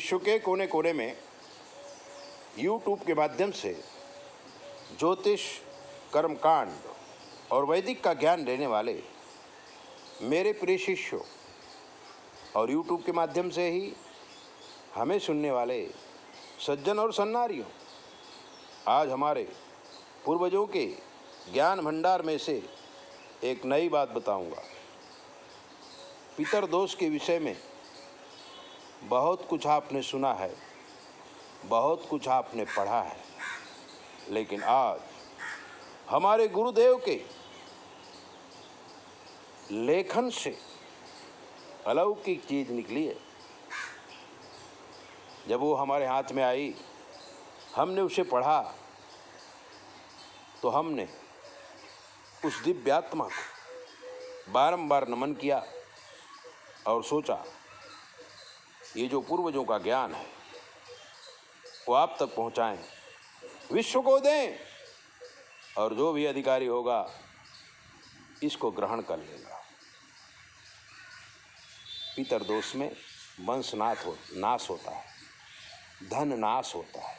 विश्व के कोने कोने में यूट्यूब के माध्यम से ज्योतिष, कर्मकांड और वैदिक का ज्ञान देने वाले मेरे प्रिय शिष्यों और यूट्यूब के माध्यम से ही हमें सुनने वाले सज्जन और सन्नारियों, आज हमारे पूर्वजों के ज्ञान भंडार में से एक नई बात बताऊंगा। पितृदोष के विषय में बहुत कुछ आपने सुना है, बहुत कुछ आपने पढ़ा है, लेकिन आज हमारे गुरुदेव के लेखन से अलौकिक चीज निकली है। जब वो हमारे हाथ में आई, हमने उसे पढ़ा, तो हमने उस दिव्यात्मा को बारंबार नमन किया और सोचा ये जो पूर्वजों का ज्ञान है वो आप तक पहुंचाएं, विश्व को दें, और जो भी अधिकारी होगा इसको ग्रहण कर लेगा। पितृदोष में वंश नाश होता है, धन नाश होता है,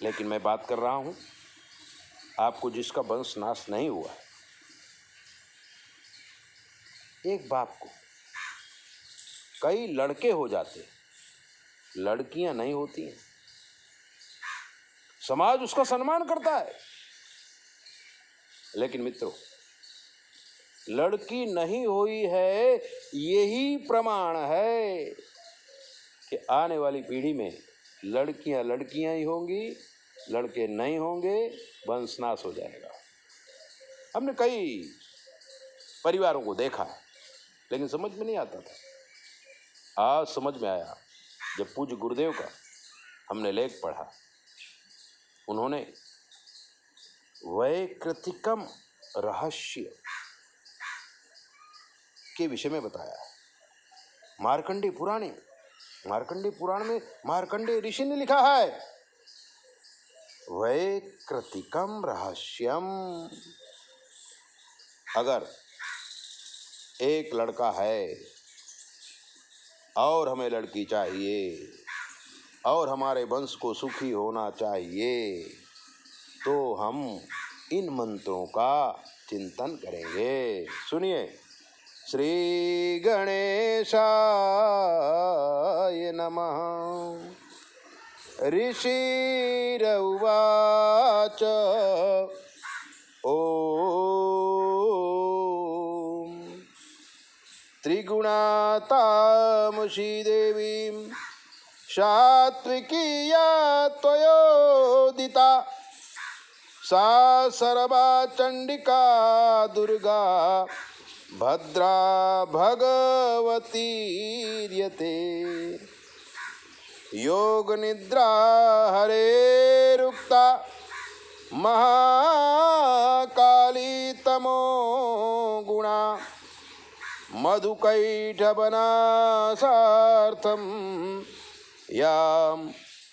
लेकिन मैं बात कर रहा हूँ आपको जिसका वंश नाश नहीं हुआ। एक बाप को कई लड़के हो जाते, लड़कियां नहीं होती हैं, समाज उसका सम्मान करता है, लेकिन मित्रों, लड़की नहीं हुई है यही प्रमाण है कि आने वाली पीढ़ी में लड़कियां लड़कियां ही होंगी, लड़के नहीं होंगे, वंश नाश हो जाएगा। हमने कई परिवारों को देखा, लेकिन समझ में नहीं आता था। आज समझ में आया जब पूज्य गुरुदेव का हमने लेख पढ़ा। उन्होंने वैकृतिकम रहस्य के विषय में बताया। मार्कंडेय पुराण में मार्कंडेय ऋषि ने लिखा है, वैकृतिकम रहस्यम। अगर एक लड़का है और हमें लड़की चाहिए और हमारे वंश को सुखी होना चाहिए, तो हम इन मंत्रों का चिंतन करेंगे। सुनिए, श्री गणेशाय नमः। ऋषिरुवाच ओम त्रिगुणातामसी देवीं सात्विकीया त्वयोदिता सा सर्वा चंडिका दुर्गा भद्रा भगवतीर्यते। योग निद्रा हरेरुक्ता महाकाली तमो गुणा मधुकैटवनासार्थं यां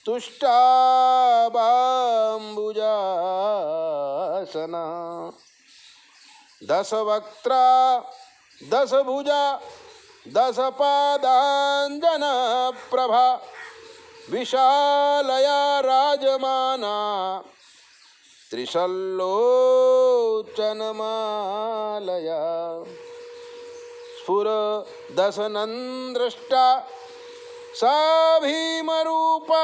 तुष्टाबाम्बुजासना। दशवक्त्रा दशभुजा दशपादाञ्जना प्रभा विशालया राजमाना त्रिशल्लोचनमालया। स्फुर दशनन्द्रष्टा सा भीमरूपापि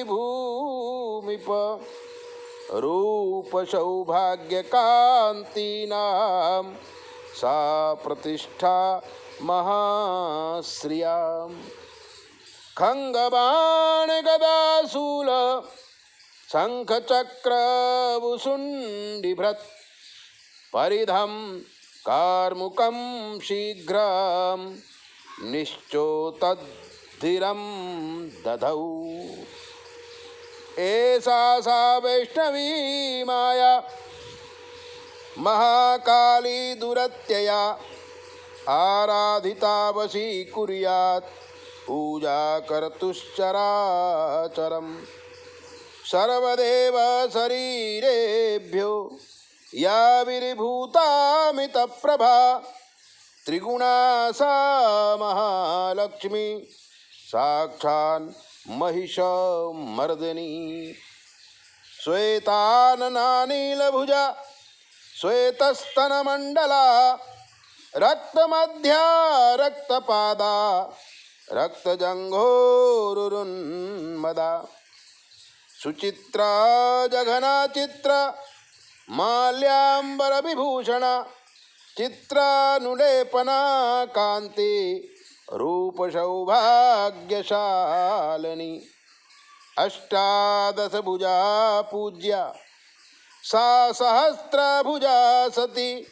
भूमिप रूपसौभाग्यकान्तीनां सा प्रतिष्ठा महाश्रियाम्। खंगबाण गदाशूल शंखचक्रवुशुण्डिभृत् परिधं कार्मुकं शीघ्रं निश्चोतद्धिरं दधौ। एषा सा वैष्णवी माया महाकाली दुरत्यया आराधिता वशीकुर्यात् पूजा कर्तुश्चराचरम्। सर्वदेव शरीरेभ्यो या विर्भूतामितप्रभा त्रिगुणा सा महालक्ष्मी साक्षान् महिषमर्दिनी श्वेताननानीलभुजा श्वेतस्तनमण्डला रक्तमध्या रक्तपादा रक्तजङ्घोरुन्मदा सुचित्रा जघना चित्र माल्याम्बरविभूषणा चित्रानुलेपना कान्ति रूपसौभाग्यशालिनी अष्टादशभुजा पूज्या सा सहस्रभुजा सती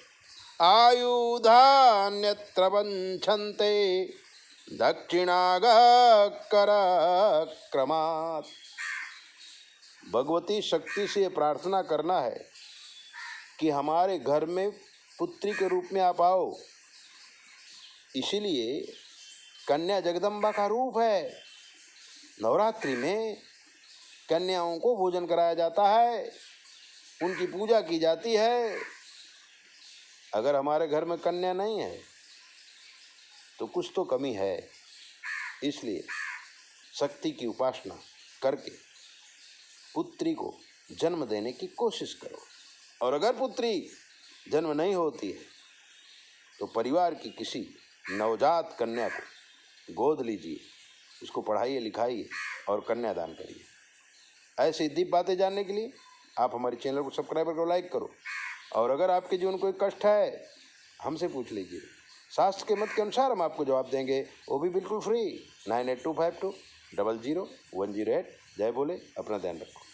आयुधान्यत्र वञ्छन्ते दक्षिणागक्रमात्। भगवती शक्ति से प्रार्थना करना है कि हमारे घर में पुत्री के रूप में आप आओ। इसीलिए कन्या जगदम्बा का रूप है। नवरात्रि में कन्याओं को भोजन कराया जाता है, उनकी पूजा की जाती है। अगर हमारे घर में कन्या नहीं है तो कुछ तो कमी है। इसलिए शक्ति की उपासना करके पुत्री को जन्म देने की कोशिश करो। और अगर पुत्री जन्म नहीं होती है तो परिवार की किसी नवजात कन्या को गोद लीजिए, उसको पढ़ाइए लिखाइए और कन्यादान करिए। ऐसी दीप बातें जानने के लिए आप हमारे चैनल को सब्सक्राइब करो, लाइक करो। और अगर आपके जीवन कोई कष्ट है हमसे पूछ लीजिए, शास्त्र के मत के अनुसार हम आपको जवाब देंगे, वो भी बिल्कुल फ्री। 9825200108। जय बोले, अपना ध्यान रखो।